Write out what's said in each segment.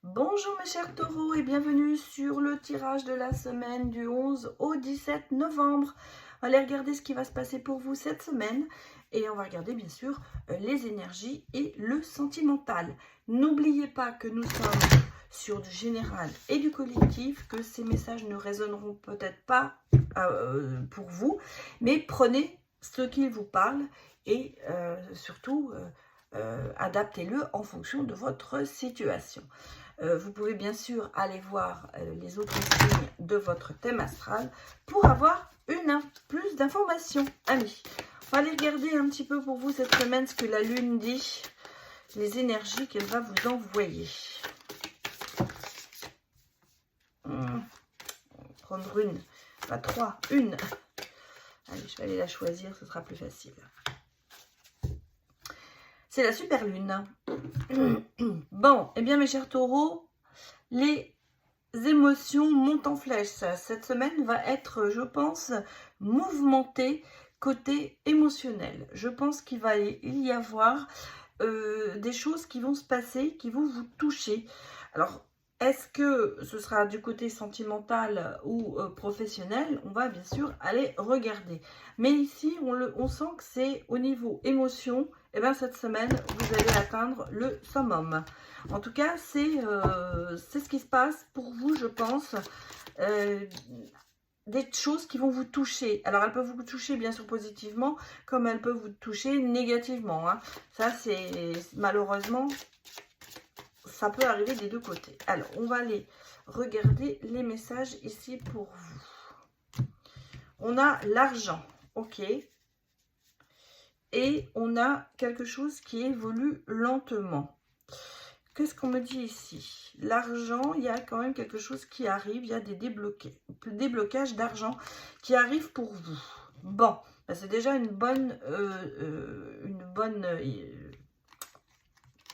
Bonjour mes chers taureaux et bienvenue sur le tirage de la semaine du 11 au 17 novembre. On va aller regarder ce qui va se passer pour vous cette semaine et on va regarder bien sûr les énergies et le sentimental. N'oubliez pas que nous sommes sur du général et du collectif, que ces messages ne résonneront peut-être pas pour vous, mais prenez ce qu'ils vous parlent et surtout adaptez-le en fonction de votre situation. Vous pouvez bien sûr aller voir les autres signes de votre thème astral pour avoir plus d'informations. Amis, on va aller regarder un petit peu pour vous cette semaine ce que la Lune dit, les énergies qu'elle va vous envoyer. On va prendre une, pas trois, une. Allez, je vais aller la choisir, ce sera plus facile. C'est la super lune. Bon, eh bien mes chers taureaux, les émotions montent en flèche. Cette semaine va être, je pense, mouvementée côté émotionnel. Je pense qu'il va y avoir des choses qui vont se passer, qui vont vous toucher. Alors, est-ce que ce sera du côté sentimental ou professionnel? On va bien sûr aller regarder. Mais ici, on sent que c'est au niveau émotion. Et bien cette semaine, vous allez atteindre le summum. En tout cas, c'est ce qui se passe pour vous, je pense. Des choses qui vont vous toucher. Alors, elles peuvent vous toucher bien sûr positivement, comme elles peuvent vous toucher négativement. Hein. Ça, c'est malheureusement, ça peut arriver des deux côtés. Alors, on va aller regarder les messages ici pour vous. On a l'argent, ok. Et on a quelque chose qui évolue lentement. Qu'est-ce qu'on me dit ici? L'argent, il y a quand même quelque chose qui arrive. Il y a des déblocages d'argent qui arrivent pour vous. Bon, ben c'est déjà une bonne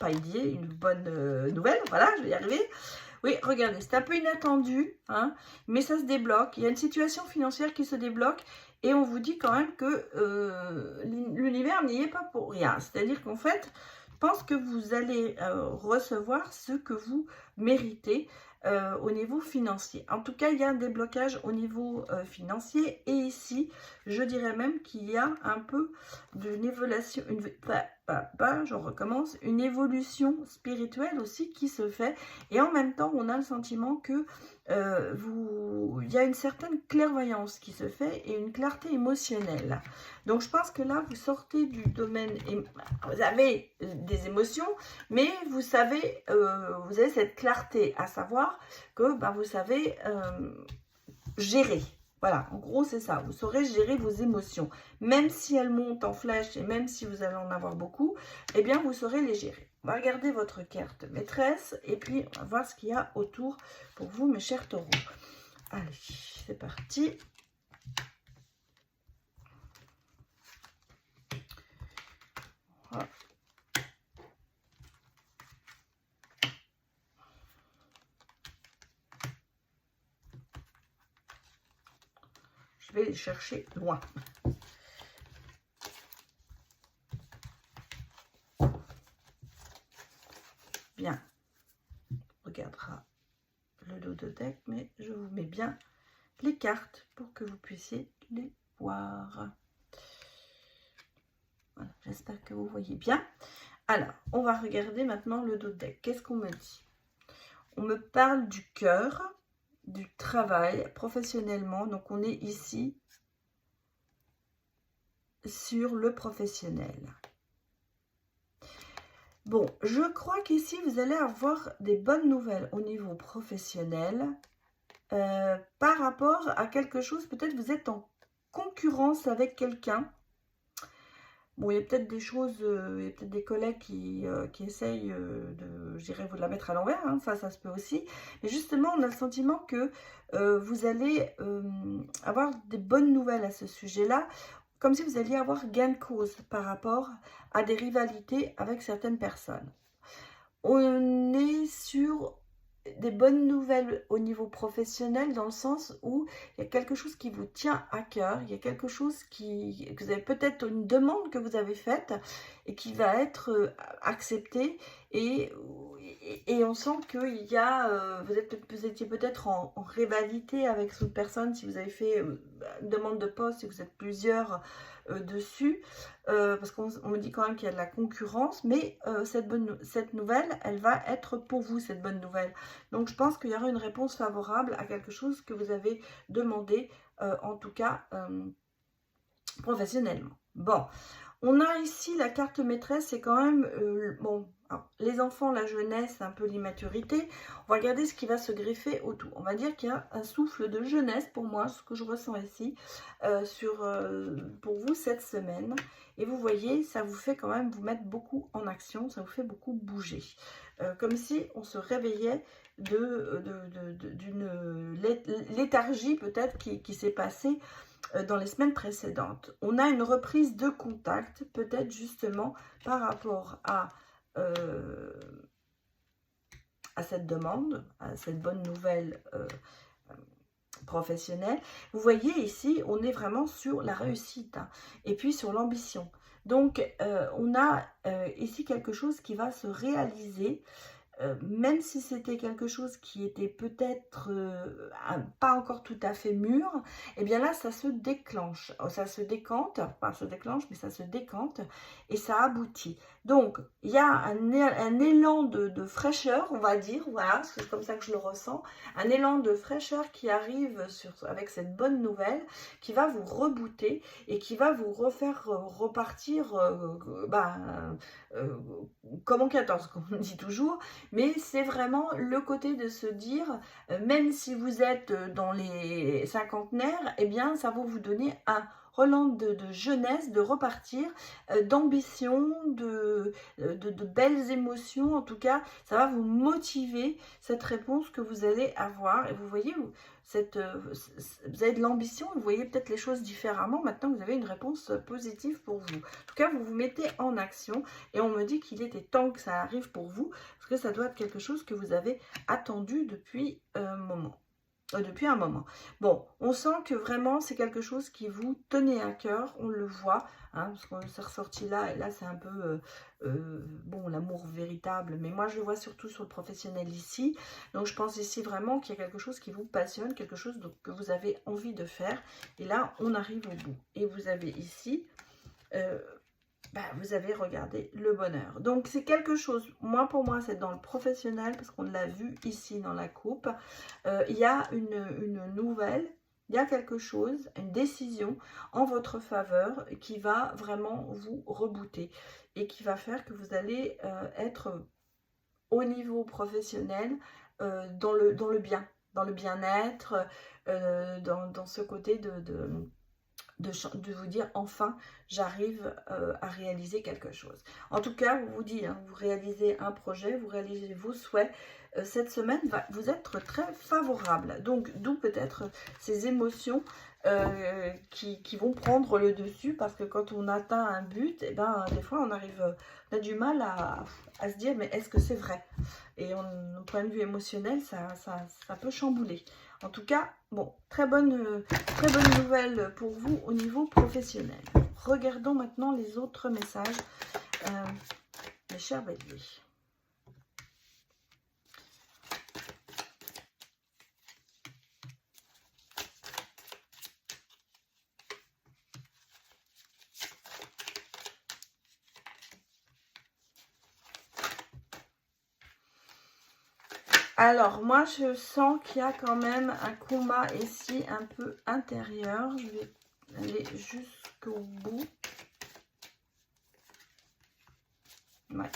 pas idée, une bonne nouvelle. Voilà, je vais y arriver. Oui, regardez, c'est un peu inattendu, hein, mais ça se débloque. Il y a une situation financière qui se débloque et on vous dit quand même que l'univers n'y est pas pour rien. C'est-à-dire qu'en fait, je pense que vous allez recevoir ce que vous méritez au niveau financier. En tout cas, il y a un déblocage au niveau financier et ici, je dirais même qu'il y a un peu d'une évolution, je recommence, une évolution spirituelle aussi qui se fait et en même temps, on a le sentiment que il y a une certaine clairvoyance qui se fait et une clarté émotionnelle. Donc, je pense que là, vous sortez du domaine, vous avez des émotions, mais vous savez, vous avez cette clarté à savoir que vous savez gérer. Voilà, en gros, c'est ça. Vous saurez gérer vos émotions. Même si elles montent en flèche et même si vous allez en avoir beaucoup, eh bien, vous saurez les gérer. On va regarder votre carte maîtresse et puis on va voir ce qu'il y a autour pour vous, mes chers taureaux. Allez, c'est parti. Voilà. Je vais les chercher loin. Bien. On regardera le dos de deck, mais je vous mets bien les cartes pour que vous puissiez les voir. Voilà, j'espère que vous voyez bien. Alors, on va regarder maintenant le dos de deck. Qu'est-ce qu'on me dit? On me parle du cœur, du travail professionnellement. Donc, on est ici sur le professionnel. Bon, je crois qu'ici, vous allez avoir des bonnes nouvelles au niveau professionnel par rapport à quelque chose. Peut-être vous êtes en concurrence avec quelqu'un. Bon, il y a peut-être des choses, il y a peut-être des collègues qui essayent je dirais, vous de la mettre à l'envers, hein, ça se peut aussi. Mais justement, on a le sentiment que vous allez avoir des bonnes nouvelles à ce sujet-là, comme si vous alliez avoir gain de cause par rapport à des rivalités avec certaines personnes. On est sur des bonnes nouvelles au niveau professionnel dans le sens où il y a quelque chose qui vous tient à cœur, il y a quelque chose que vous avez peut-être une demande que vous avez faite et qui va être acceptée et et on sent qu'il y a, vous étiez peut-être en rivalité avec cette personne, si vous avez fait une demande de poste et que vous êtes plusieurs dessus, parce qu'on me dit quand même qu'il y a de la concurrence, mais cette nouvelle, elle va être pour vous, cette bonne nouvelle. Donc je pense qu'il y aura une réponse favorable à quelque chose que vous avez demandé, en tout cas professionnellement. Bon, on a ici la carte maîtresse, c'est quand même, bon, alors, les enfants, la jeunesse, un peu l'immaturité. On va regarder ce qui va se greffer autour. On va dire qu'il y a un souffle de jeunesse pour moi, ce que je ressens ici, pour vous cette semaine. Et vous voyez, ça vous fait quand même vous mettre beaucoup en action, ça vous fait beaucoup bouger. Comme si on se réveillait d'une léthargie peut-être qui s'est passée dans les semaines précédentes. On a une reprise de contact, peut-être justement par rapport à cette demande, à cette bonne nouvelle professionnelle. Vous voyez ici, on est vraiment sur la réussite, hein, et puis sur l'ambition. Donc, on a ici quelque chose qui va se réaliser. Même si c'était quelque chose qui était peut-être pas encore tout à fait mûr, et bien là, ça se déclenche, ça se décante, pas se déclenche, mais ça se décante et ça aboutit. Donc, il y a un élan de fraîcheur, on va dire, voilà, c'est comme ça que je le ressens, un élan de fraîcheur qui arrive avec cette bonne nouvelle, qui va vous rebooter et qui va vous refaire repartir comme en 14, comme on dit toujours. Mais c'est vraiment le côté de se dire, même si vous êtes dans les cinquantenaires, eh bien, ça va vous donner un relan de jeunesse, de repartir, d'ambition, de belles émotions. En tout cas, ça va vous motiver, cette réponse que vous allez avoir. Et vous voyez, vous avez de l'ambition, vous voyez peut-être les choses différemment. Maintenant, vous avez une réponse positive pour vous. En tout cas, vous vous mettez en action et on me dit qu'il était temps que ça arrive pour vous, parce que ça doit être quelque chose que vous avez attendu depuis un moment. Bon, on sent que vraiment c'est quelque chose qui vous tenait à cœur, on le voit, hein, parce qu'on s'est ressorti là, et là c'est un peu, bon, l'amour véritable, mais moi je le vois surtout sur le professionnel ici. Donc je pense ici vraiment qu'il y a quelque chose qui vous passionne, quelque chose que vous avez envie de faire, et là on arrive au bout. Et vous avez ici... vous avez regardé le bonheur. Donc, c'est quelque chose, pour moi, c'est dans le professionnel, parce qu'on l'a vu ici dans la coupe. Il y a une nouvelle, il y a quelque chose, une décision en votre faveur qui va vraiment vous rebooter et qui va faire que vous allez être au niveau professionnel dans le bien, dans le bien-être, dans ce côté de vous dire enfin j'arrive à réaliser quelque chose. En tout cas, vous vous dites, hein, vous réalisez un projet, vous réalisez vos souhaits. Cette semaine va vous être très favorable. Donc d'où peut-être ces émotions qui vont prendre le dessus, parce que quand on atteint un but, et ben des fois on a du mal à se dire mais est-ce que c'est vrai? Et au point de vue émotionnel, ça peut chambouler. En tout cas, bon, très bonne nouvelle pour vous au niveau professionnel. Regardons maintenant les autres messages, mes chers béliers. Alors, moi, je sens qu'il y a quand même un combat ici un peu intérieur. Je vais aller jusqu'au bout. Ouais.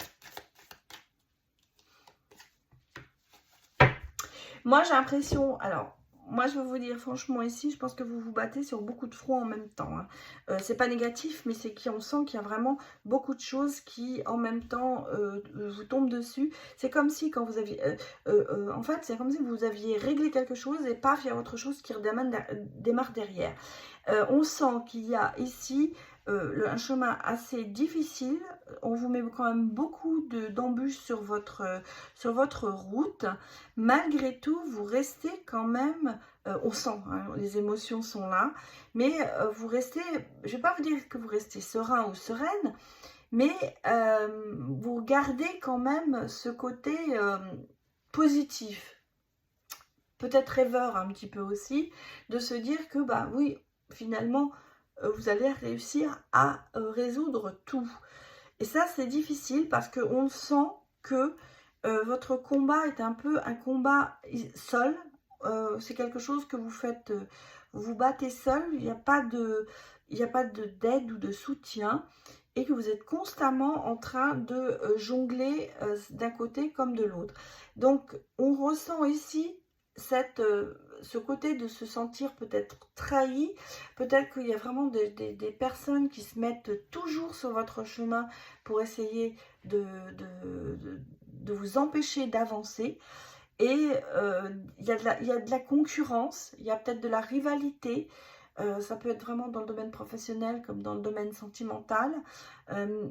Moi, j'ai l'impression... Alors, moi, je vais vous dire, franchement, ici, je pense que vous vous battez sur beaucoup de fronts en même temps. Hein. C'est pas négatif, mais c'est qu'on sent qu'il y a vraiment beaucoup de choses qui, en même temps, vous tombent dessus. C'est comme si, quand vous aviez... en fait, c'est comme si vous aviez réglé quelque chose et paf, il y a autre chose qui démarre derrière. On sent qu'il y a ici... un chemin assez difficile, on vous met quand même beaucoup d'embûches sur votre route. Malgré tout, vous restez quand même, on sent, hein, les émotions sont là, mais vous restez, je ne vais pas vous dire que vous restez serein ou sereine, mais vous gardez quand même ce côté positif, peut-être rêveur un petit peu aussi, de se dire que bah oui, finalement, vous allez réussir à résoudre tout. Et ça, c'est difficile parce qu'on sent que votre combat est un peu un combat seul. C'est quelque chose que vous faites, vous vous battez seul, il n'y a pas d'aide ou de soutien et que vous êtes constamment en train de jongler d'un côté comme de l'autre. Donc, on ressent ici ce côté de se sentir peut-être trahi, peut-être qu'il y a vraiment des personnes qui se mettent toujours sur votre chemin pour essayer de vous empêcher d'avancer. Et il y a de la concurrence, il y a peut-être de la rivalité. Ça peut être vraiment dans le domaine professionnel comme dans le domaine sentimental.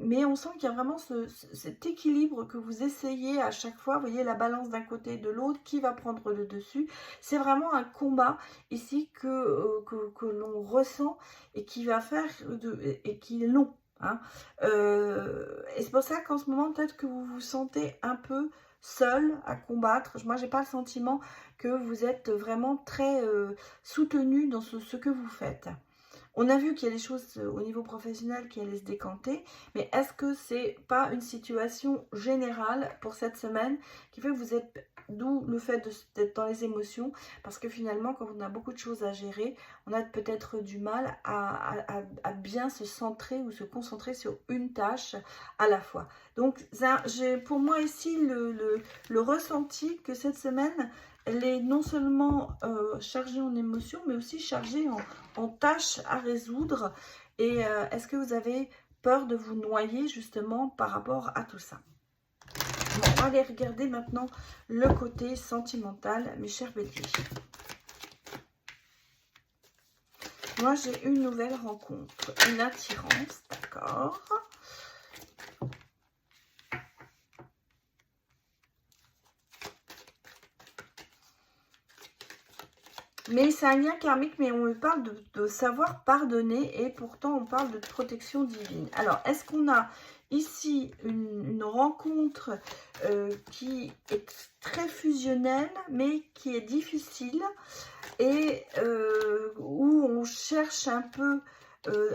Mais on sent qu'il y a vraiment cet équilibre que vous essayez à chaque fois. Vous voyez la balance d'un côté et de l'autre, qui va prendre le dessus. C'est vraiment un combat ici que l'on ressent et qui va faire et qui est long. Hein. Et c'est pour ça qu'en ce moment, peut-être que vous vous sentez un peu seul à combattre. Moi, j'ai pas le sentiment que vous êtes vraiment très soutenu dans ce que vous faites. On a vu qu'il y a des choses au niveau professionnel qui allaient se décanter, mais est-ce que c'est pas une situation générale pour cette semaine qui fait que vous êtes, d'où le fait d'être dans les émotions, parce que finalement, quand on a beaucoup de choses à gérer, on a peut-être du mal à bien se centrer ou se concentrer sur une tâche à la fois. Donc, j'ai pour moi ici le ressenti que cette semaine, elle est non seulement chargée en émotions, mais aussi chargée en tâches à résoudre. Et est-ce que vous avez peur de vous noyer justement par rapport à tout ça? Bon, on va aller regarder maintenant le côté sentimental, mes chers béliers. Moi, j'ai une nouvelle rencontre, une attirance, d'accord. Mais c'est un lien karmique, mais on me parle de savoir pardonner et pourtant on parle de protection divine. Alors, est-ce qu'on a ici une rencontre qui est très fusionnelle, mais qui est difficile et où on cherche un peu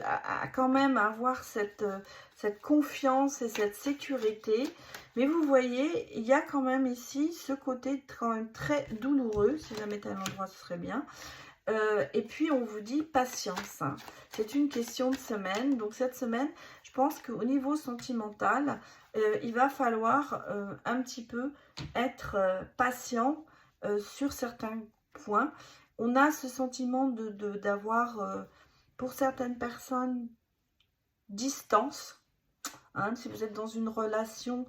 à quand même avoir cette confiance et cette sécurité. Mais vous voyez, il y a quand même ici ce côté quand même très douloureux. Si la mettais à l'endroit, ce serait bien. Et puis, on vous dit patience. Hein. C'est une question de semaine. Donc, cette semaine, je pense qu'au niveau sentimental, il va falloir un petit peu être patient sur certains points. On a ce sentiment d'avoir, pour certaines personnes, distance. Hein. Si vous êtes dans une relation,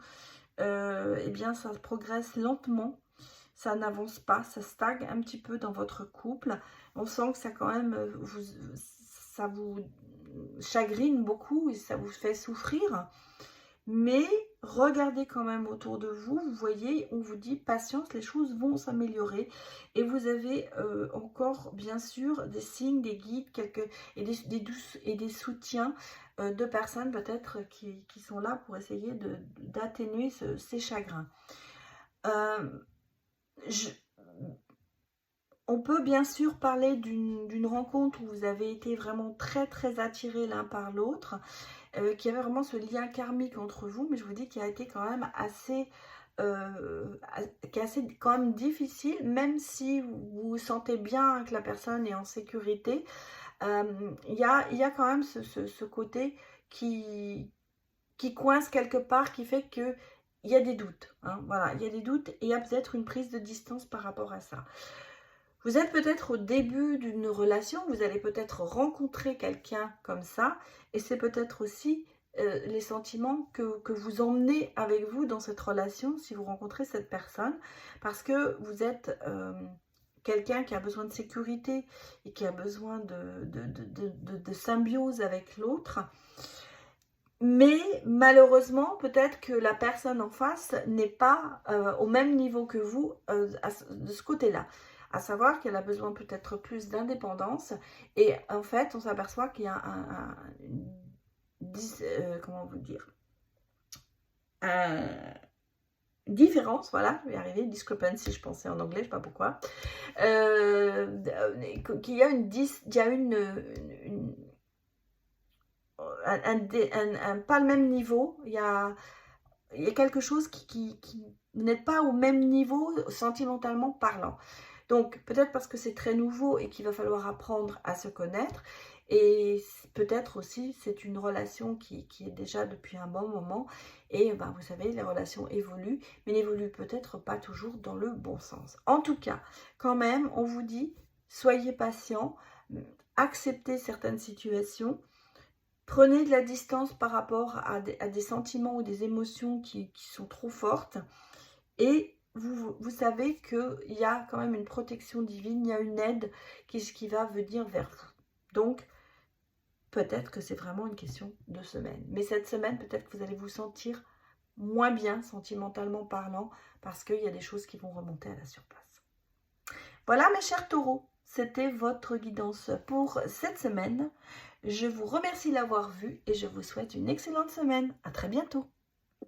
eh bien, ça progresse lentement. Ça n'avance pas, ça stagne un petit peu dans votre couple. On sent que ça quand même, ça vous chagrine beaucoup et ça vous fait souffrir. Mais regardez quand même autour de vous, vous voyez, on vous dit patience, les choses vont s'améliorer. Et vous avez encore bien sûr des signes, des guides, et des soutiens de personnes peut-être qui sont là pour essayer d'atténuer ces chagrins. On peut bien sûr parler d'une rencontre où vous avez été vraiment très très attirés l'un par l'autre, qui avait vraiment ce lien karmique entre vous, mais je vous dis qu'il a été quand même assez, qui est assez quand même difficile, même si vous sentez bien que la personne est en sécurité, il y a quand même ce côté qui coince quelque part, qui fait que il y a des doutes, hein, voilà, il y a des doutes et il y a peut-être une prise de distance par rapport à ça. Vous êtes peut-être au début d'une relation, vous allez peut-être rencontrer quelqu'un comme ça, et c'est peut-être aussi les sentiments que vous emmenez avec vous dans cette relation si vous rencontrez cette personne, parce que vous êtes quelqu'un qui a besoin de sécurité et qui a besoin de symbiose avec l'autre. Mais malheureusement, peut-être que la personne en face n'est pas au même niveau que vous de ce côté-là. À savoir qu'elle a besoin peut-être plus d'indépendance. Et en fait, on s'aperçoit qu'il y a comment vous dire, différence, voilà, je vais y arriver, discrepancy, je pensais en anglais, je sais pas pourquoi, qu'il y a pas le même niveau, il y a quelque chose qui n'est pas au même niveau sentimentalement parlant. Donc, peut-être parce que c'est très nouveau et qu'il va falloir apprendre à se connaître. Et peut-être aussi, c'est une relation qui est déjà depuis un bon moment. Et ben, vous savez, les relations évoluent, mais n'évoluent peut-être pas toujours dans le bon sens. En tout cas, quand même, on vous dit, soyez patient, acceptez certaines situations, prenez de la distance par rapport à des sentiments ou des émotions qui sont trop fortes. Et vous savez qu'il y a quand même une protection divine, il y a une aide qui va venir vers vous. Donc, peut-être que c'est vraiment une question de semaine. Mais cette semaine, peut-être que vous allez vous sentir moins bien, sentimentalement parlant, parce qu'il y a des choses qui vont remonter à la surface. Voilà mes chers taureaux, c'était votre guidance pour cette semaine. Je vous remercie de l'avoir vu et je vous souhaite une excellente semaine. À très bientôt.